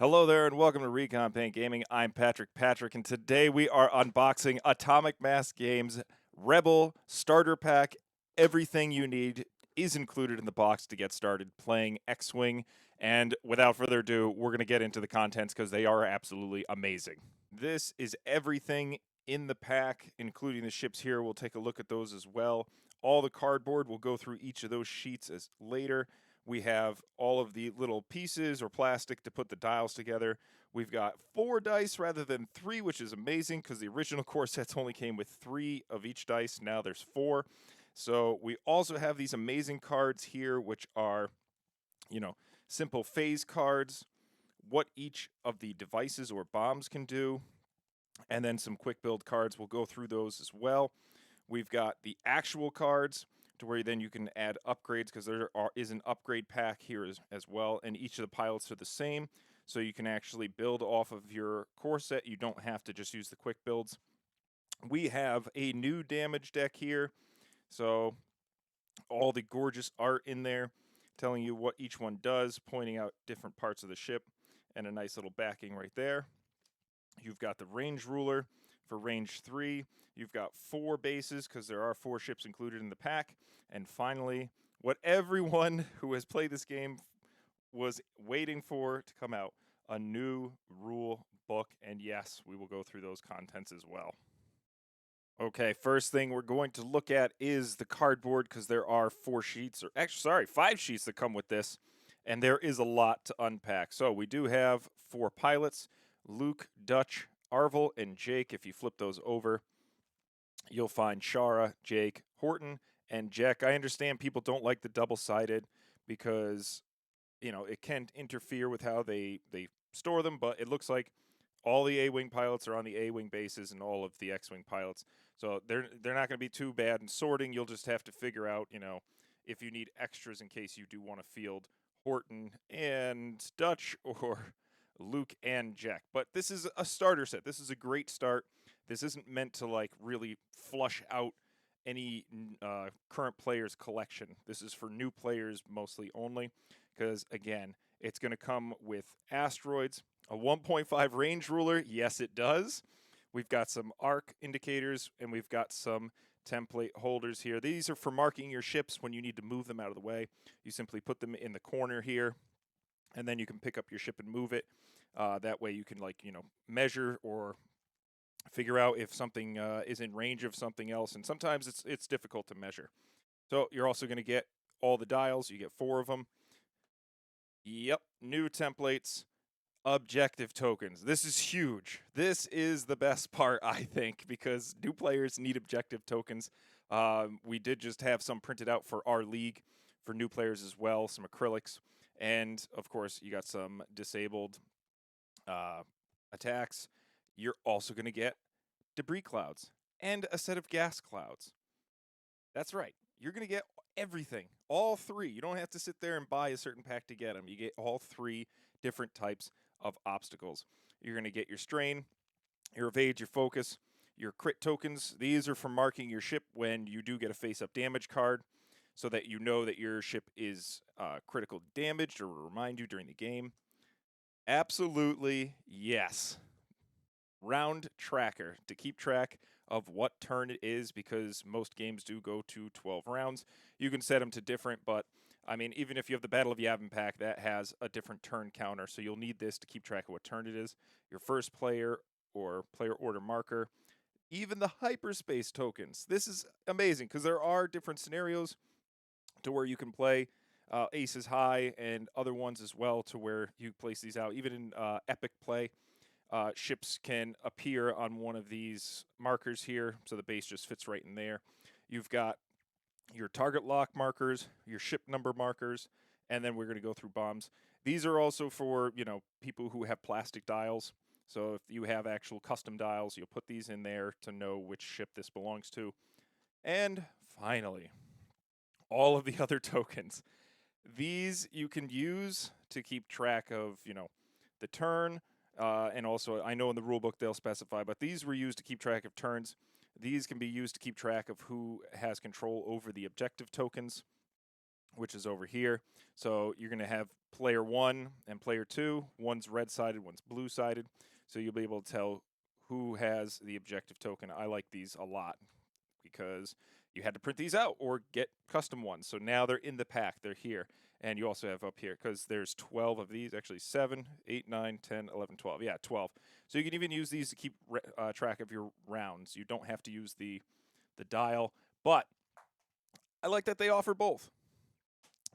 Hello there, and welcome to Recon Paint Gaming. I'm Patrick, and today we are unboxing Atomic Mass Games Rebel Starter Pack. Everything you need is included in the box to get started playing X-Wing. And without further ado, we're going to get into the contents because they are absolutely amazing. This is everything in the pack, including the ships here. We'll take a look at those as well. All the cardboard, we'll go through each of those sheets as later. We have all of the little pieces or plastic to put the dials together. We've got 4 dice rather than 3, which is amazing because the original core sets only came with 3 of each dice. Now there's 4. So we also have these amazing cards here, which are, simple phase cards, what each of the devices or bombs can do, and then some quick build cards. We'll go through those as well. We've got the actual cards to where then you can add upgrades because is an upgrade pack here as well, and each of the pilots are the same, so you can actually build off of your core set. You don't have to just use the quick builds. We have a new damage deck here, so all the gorgeous art in there telling you what each one does, pointing out different parts of the ship, and a nice little backing right there. You've got the range ruler for range 3. You've got 4 bases because there are 4 ships included in the pack. And finally, what everyone who has played this game was waiting for to come out, a new rule book. And yes, we will go through those contents as well. Okay, first thing we're going to look at is the cardboard because there are 4 sheets, or actually, sorry, 5 sheets that come with this. And there is a lot to unpack. So we do have 4 pilots: Luke, Dutch, Arvel, and Jake. If you flip those over, you'll find Shara, Jake, Horton, and Jack. I understand people don't like the double-sided because, it can interfere with how they store them, but it looks like all the A-Wing pilots are on the A-Wing bases and all of the X-Wing pilots. So they're not going to be too bad in sorting. You'll just have to figure out, if you need extras in case you do want to field Horton and Dutch or Luke and Jack. But this is a starter set. This is a great start. This isn't meant to really flush out any current players' collection. This is for new players mostly only because, again, it's going to come with asteroids, a 1.5 range ruler. Yes, it does. We've got some arc indicators, and we've got some template holders here. These are for marking your ships when you need to move them out of the way. You simply put them in the corner here, and then you can pick up your ship and move it. That way you can measure or figure out if something is in range of something else, and sometimes it's difficult to measure. So you're also going to get all the dials. You get 4 of them. Yep, new templates, objective tokens. This is huge. This is the best part, I think, because new players need objective tokens. We did just have some printed out for our league for new players as well, some acrylics. And, of course, you got some disabled attacks. You're also going to get debris clouds and a set of gas clouds. That's right. You're going to get everything, all 3. You don't have to sit there and buy a certain pack to get them. You get all 3 different types of obstacles. You're going to get your strain, your evade, your focus, your crit tokens. These are for marking your ship when you do get a face-up damage card so that you know that your ship is critical damaged or remind you during the game. Absolutely, yes. Round tracker to keep track of what turn it is because most games do go to 12 rounds. You can set them to different, but I mean, even if you have the Battle of Yavin pack, that has a different turn counter, so you'll need this to keep track of what turn it is. Your first player or player order marker, even the hyperspace tokens. This is amazing because there are different scenarios to where you can play aces high and other ones as well to where you place these out. Even in epic play, ships can appear on one of these markers here, so the base just fits right in there. You've got your target lock markers, your ship number markers, and then we're going to go through bombs. These are also for, people who have plastic dials. So if you have actual custom dials, you'll put these in there to know which ship this belongs to. And finally, all of the other tokens. These you can use to keep track of, the turn, and also I know in the rulebook they'll specify, but these were used to keep track of turns. These can be used to keep track of who has control over the objective tokens. which is over here. So you're going to have player 1 and player 2. One's red-sided, one's blue-sided. So you'll be able to tell who has the objective token. I like these a lot because you had to print these out or get custom ones. So now they're in the pack. They're here. And you also have up here, because there's 12 of these, actually 7, 8, 9, 10, 11, 12. Yeah, 12. So you can even use these to keep track of your rounds. You don't have to use the dial. But I like that they offer both,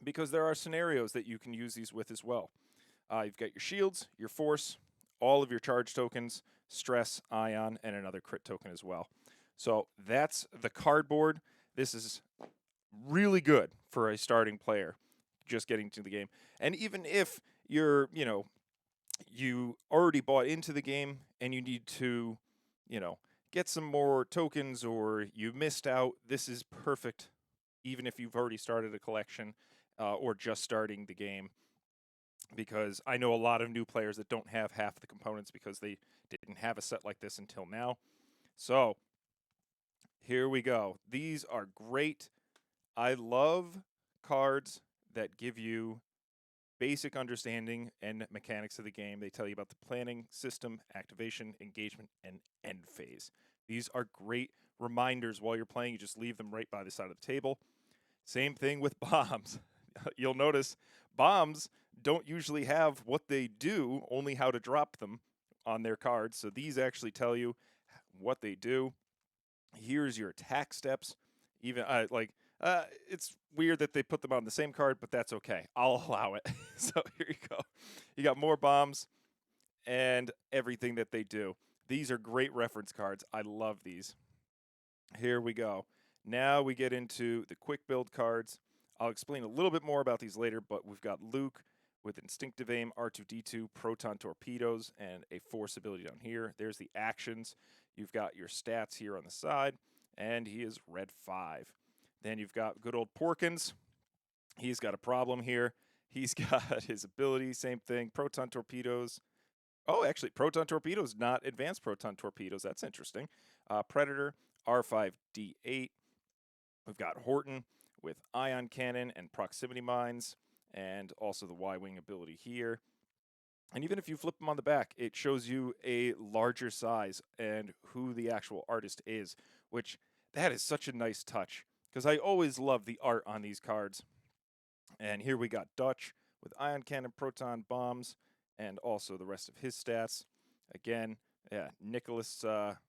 because there are scenarios that you can use these with as well. You've got your shields, your force, all of your charge tokens, stress, ion, and another crit token as well. So that's the cardboard. This is really good for a starting player just getting to the game. And even if you're, you already bought into the game and you need to, get some more tokens, or you missed out, this is perfect, even if you've already started a collection or just starting the game. Because I know a lot of new players that don't have half the components because they didn't have a set like this until now. So here we go. These are great. I love cards that give you basic understanding and mechanics of the game. They tell you about the planning, system, activation, engagement, and end phase. These are great reminders while you're playing. You just leave them right by the side of the table. Same thing with bombs. You'll notice bombs don't usually have what they do, only how to drop them on their cards. So these actually tell you what they do. Here's your attack steps. Even it's weird that they put them on the same card, but that's okay. I'll allow it. So here you go. You got more bombs and everything that they do. These are great reference cards. I love these. Here we go. Now we get into the quick build cards. I'll explain a little bit more about these later, but we've got Luke with Instinctive Aim, R2-D2, Proton Torpedoes, and a Force ability down here. There's the actions. You've got your stats here on the side, and he is red 5. Then you've got good old Porkins. He's got a problem here. He's got his ability, same thing, Proton Torpedoes. Oh, actually, Proton Torpedoes, not Advanced Proton Torpedoes. That's interesting. Predator, R5-D8. We've got Horton with Ion Cannon and Proximity Mines, and also the Y-Wing ability here. And even if you flip them on the back, it shows you a larger size and who the actual artist is, which that is such a nice touch, because I always love the art on these cards. And here we got Dutch with Ion Cannon, Proton Bombs, and also the rest of his stats. Again, yeah, Nicholas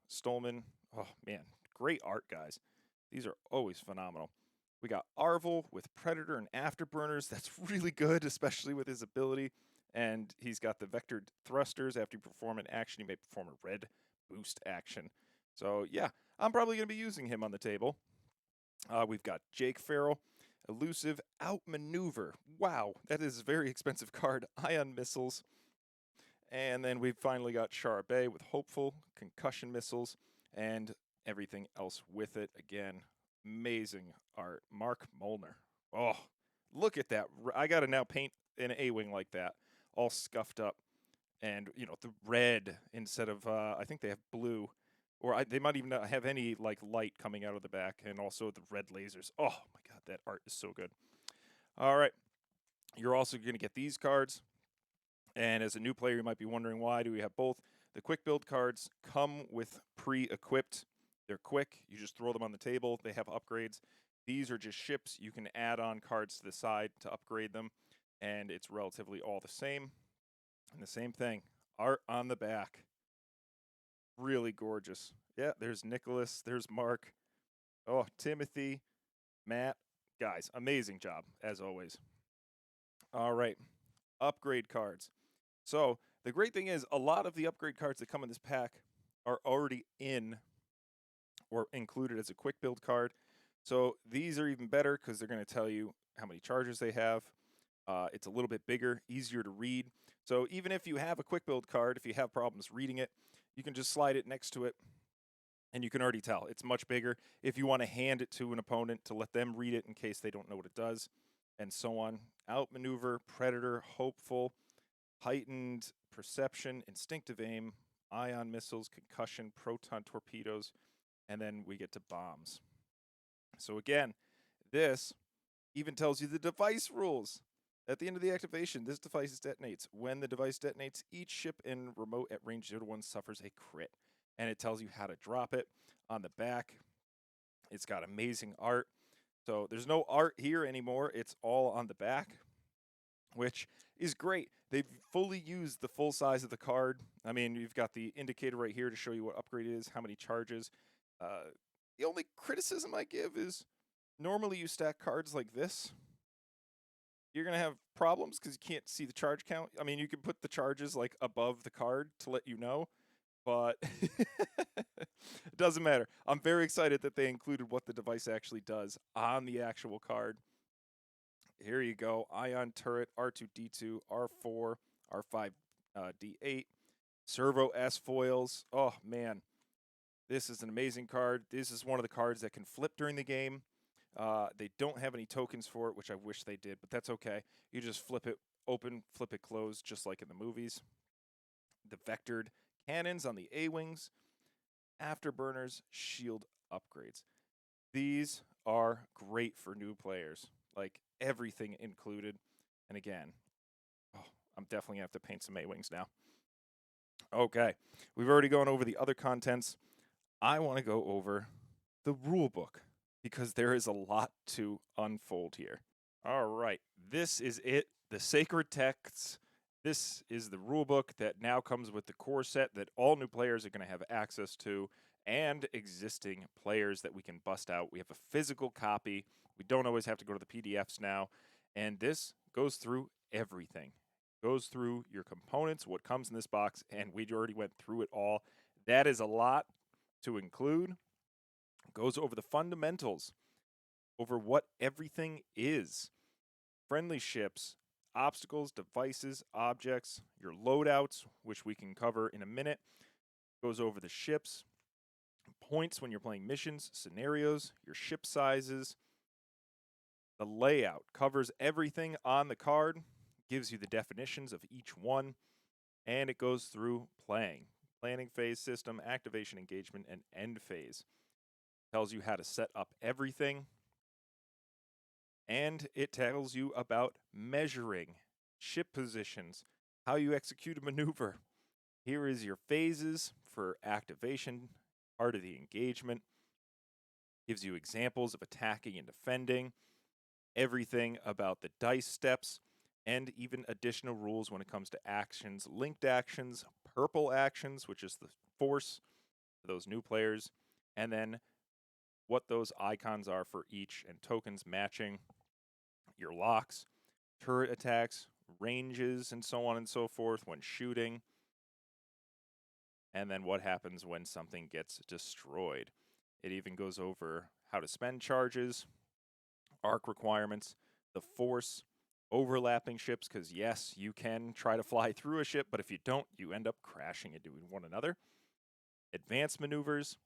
Stolman. Oh, man, great art, guys. These are always phenomenal. We got Arvel with Predator and Afterburners. That's really good, especially with his ability. And he's got the vectored thrusters. After you perform an action, you may perform a red boost action. So, yeah, I'm probably going to be using him on the table. We've got Jake Farrell, Elusive, Outmaneuver. Wow, that is a very expensive card. Ion Missiles. And then we've finally got Charbet with Hopeful, Concussion Missiles, and everything else with it. Again, amazing art. Mark Molnar. Oh, look at that. I got to now paint an A-Wing like that, all scuffed up. And, the red instead of, I think they have blue. Or they might even not have any, light coming out of the back. And also the red lasers. Oh, my God, that art is so good. All right. You're also going to get these cards. And as a new player, you might be wondering, why do we have both? The quick build cards come with pre-equipped. They're quick. You just throw them on the table. They have upgrades. These are just ships. You can add on cards to the side to upgrade them, and it's relatively all the same. And the same thing, art on the back. Really gorgeous. Yeah, there's Nicholas. There's Mark. Oh, Timothy, Matt. Guys, amazing job, as always. All right, upgrade cards. So the great thing is a lot of the upgrade cards that come in this pack are already in or included as a quick build card. So these are even better because they're going to tell you how many charges they have. It's a little bit bigger, easier to read. So even if you have a quick build card, if you have problems reading it, you can just slide it next to it and you can already tell it's much bigger. If you want to hand it to an opponent to let them read it in case they don't know what it does, and so on. Outmaneuver, Predator, Hopeful, Heightened Perception, Instinctive Aim, Ion Missiles, Concussion, Proton Torpedoes, and then we get to Bombs. So again, this Even tells you the device rules. At the end of the activation, this device detonates. When the device detonates, each ship in remote at range 0 to 1 suffers a crit. And it tells you how to drop it on the back. It's got amazing art. So there's no art here anymore. It's all on the back, which is great. They've fully used the full size of the card. I mean, you've got the indicator right here to show you what upgrade it is, how many charges. The only criticism I give is normally you stack cards like this, you're going to have problems because you can't see the charge count. I mean, you can put the charges like above the card to let you know, but it doesn't matter. I'm very excited that they included what the device actually does on the actual card. Here you go. Ion turret, R2D2, R4, R5D8, servo S foils. Oh, man. This is an amazing card. This is one of the cards that can flip during the game. They don't have any tokens for it, which I wish they did, but that's okay. You just flip it open, flip it closed, just like in the movies. The vectored cannons on the A-wings, afterburners, shield upgrades. These are great for new players, like everything included. And again, I'm definitely going to have to paint some A-wings now. Okay, we've already gone over the other contents. I want to go over the rule book because there is a lot to unfold here. All right, this is it, the sacred texts. This is the rule book that now comes with the core set that all new players are going to have access to, and existing players that we can bust out. We have a physical copy. We don't always have to go to the PDFs now. And this goes through everything. Goes through your components, what comes in this box, and we already went through it all. That is a lot to include. Goes over the fundamentals, over what everything is. Friendly ships, obstacles, devices, objects, your loadouts, which we can cover in a minute. Goes over the ships, points when you're playing missions, scenarios, your ship sizes. The layout covers everything on the card, gives you the definitions of each one, and it goes through planning phase, system, activation, engagement, and end phase. Tells you how to set up everything, and it tells you about measuring ship positions, how you execute a maneuver. Here is your phases for activation, part of the engagement. Gives you examples of attacking and defending, everything about the dice steps, and even additional rules when it comes to actions, linked actions, purple actions, which is the force for those new players, and then what those icons are for each, and tokens matching your locks, turret attacks, ranges, and so on and so forth when shooting, and then what happens when something gets destroyed. It even goes over how to spend charges, arc requirements, the force, overlapping ships, because yes, you can try to fly through a ship, but if you don't, you end up crashing into one another. Advanced maneuvers,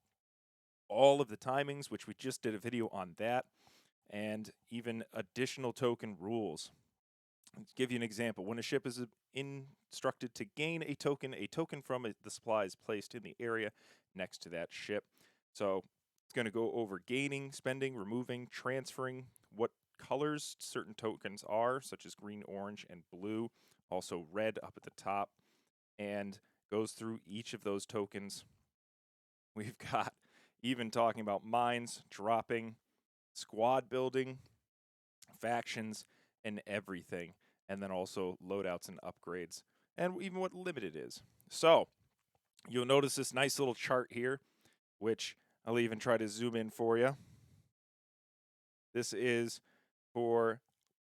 all of the timings, which we just did a video on that, and even additional token rules. Let's give you an example. When a ship is instructed to gain a token from the supply is placed in the area next to that ship. So it's going to go over gaining, spending, removing, transferring, what colors certain tokens are, such as green, orange, and blue. Also red up at the top, and goes through each of those tokens. We've got even talking about mines, dropping, squad building, factions, and everything. And then also loadouts and upgrades, and even what limited is. So you'll notice this nice little chart here, which I'll even try to zoom in for you. This is for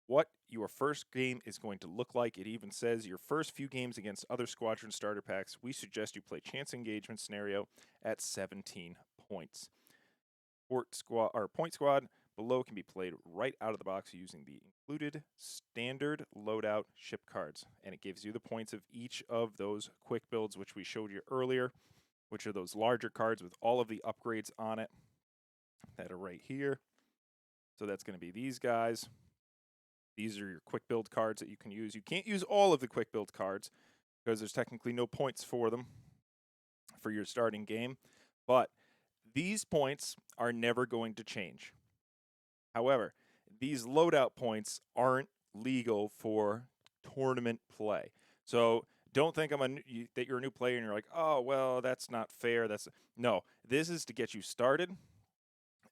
what your first game is going to look like. It even says your first few games against other squadron starter packs, we suggest you play chance engagement scenario at 17 points. Point squad below can be played right out of the box using the included standard loadout ship cards, and it gives you the points of each of those quick builds, which we showed you earlier, which are those larger cards with all of the upgrades on it that are right here. So that's going to be these guys. These are your quick build cards that you can use. You can't use all of the quick build cards because there's technically no points for them for your starting game, but these points are never going to change. However, these loadout points aren't legal for tournament play. So don't think that you're a new player and you're like, oh, well, that's not fair. No, this is to get you started.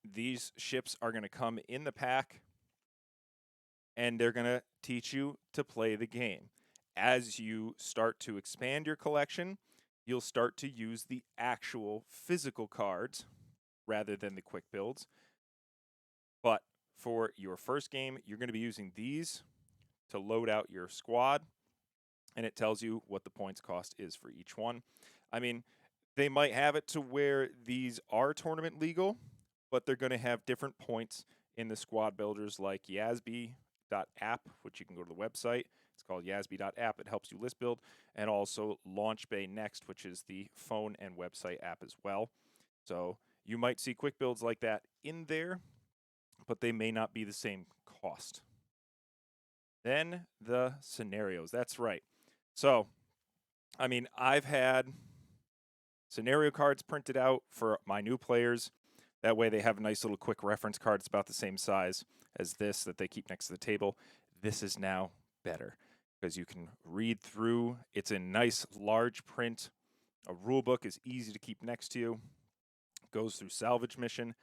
These ships are going to come in the pack, and they're going to teach you to play the game. As you start to expand your collection, you'll start to use the actual physical cards rather than the quick builds. But for your first game, you're going to be using these to load out your squad, and it tells you what the points cost is for each one. I mean, they might have it to where these are tournament legal, but they're going to have different points in the squad builders like Yasby.app, which you can go to the website. It's called Yasby.app. It helps you list build, and also LaunchBay Next, which is the phone and website app as well. So you might see quick builds like that in there, but they may not be the same cost. Then the scenarios. That's right. So, I mean, I've had scenario cards printed out for my new players. That way they have a nice little quick reference card. It's about the same size as this that they keep next to the table. This is now better because you can read through. It's in nice large print. A rule book is easy to keep next to you. Goes through salvage mission.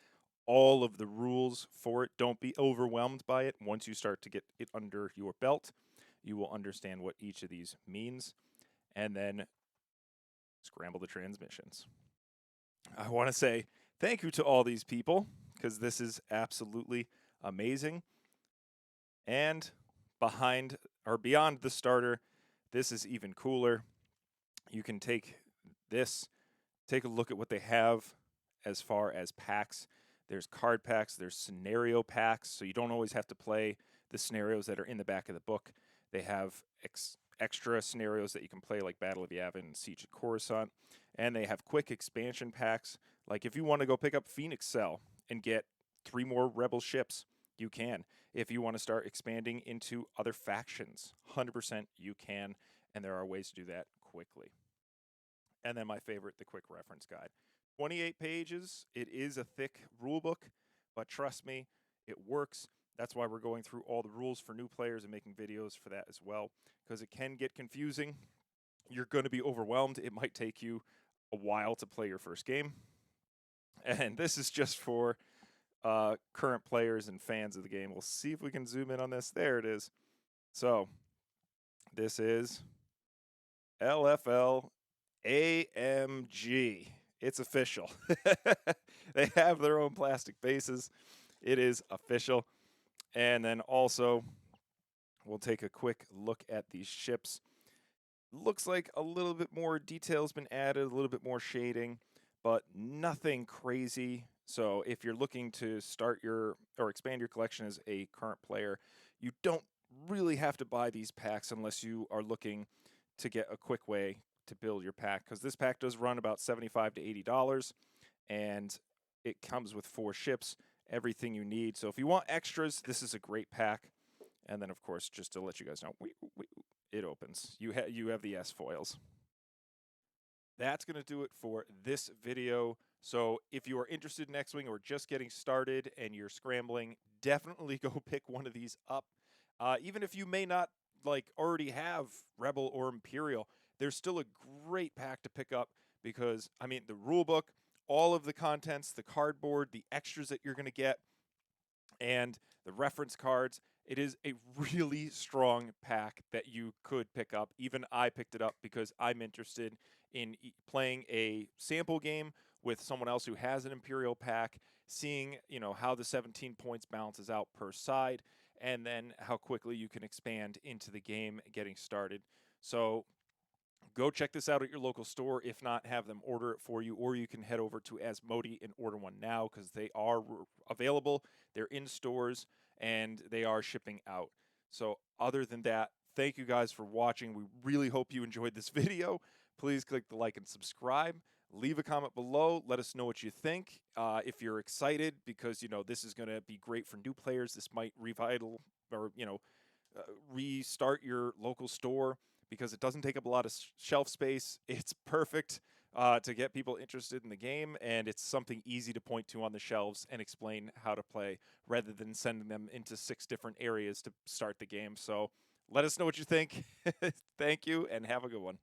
All of the rules for it. Don't be overwhelmed by it. Once you start to get it under your belt, you will understand what each of these means. And then scramble the transmissions. I want to say thank you to all these people because this is absolutely amazing. And behind or beyond the starter, this is even cooler. You can take this, take a look at what they have as far as packs. There's card packs, there's scenario packs, so you don't always have to play the scenarios that are in the back of the book. They have extra scenarios that you can play, like Battle of Yavin and Siege of Coruscant. And they have quick expansion packs. Like if you want to go pick up Phoenix Cell and get 3 more Rebel ships, you can. If you want to start expanding into other factions, 100% you can. And there are ways to do that quickly. And then my favorite, the quick reference guide. 28 pages. It is a thick rule book, but trust me, it works. That's why we're going through all the rules for new players and making videos for that as well, because it can get confusing. You're going to be overwhelmed. It might take you a while to play your first game. And this is just for current players and fans of the game. We'll see if we can zoom in on this. There it is. So this is LFL AMG. It's official. They have their own plastic bases. It is official. And then also, we'll take a quick look at these ships. Looks like a little bit more detail's been added, a little bit more shading, but nothing crazy. So if you're looking to start your or expand your collection as a current player, you don't really have to buy these packs unless you are looking to get a quick way to build your pack, because this pack does run about $75 to $80, and it comes with 4 ships, everything you need. So if you want extras, this is a great pack. And then, of course, just to let you guys know, it opens. You have the S foils. That's going to do it for this video. So if you are interested in X-Wing or just getting started and you're scrambling, definitely go pick one of these up. Even if you may not already have Rebel or Imperial, there's still a great pack to pick up because, I mean, the rule book, all of the contents, the cardboard, the extras that you're going to get, and the reference cards. It is a really strong pack that you could pick up. Even I picked it up because I'm interested in playing a sample game with someone else who has an Imperial pack, seeing, how the 17 points balances out per side, and then how quickly you can expand into the game getting started. So go check this out at your local store. If not, have them order it for you, or you can head over to Asmodee and order one now because they are available. They're in stores, and they are shipping out. So other than that, thank you guys for watching. We really hope you enjoyed this video. Please click the like and subscribe. Leave a comment below. Let us know what you think. If you're excited because, this is going to be great for new players. This might restart your local store because it doesn't take up a lot of shelf space. It's perfect to get people interested in the game, and it's something easy to point to on the shelves and explain how to play rather than sending them into 6 different areas to start the game. So let us know what you think. Thank you, and have a good one.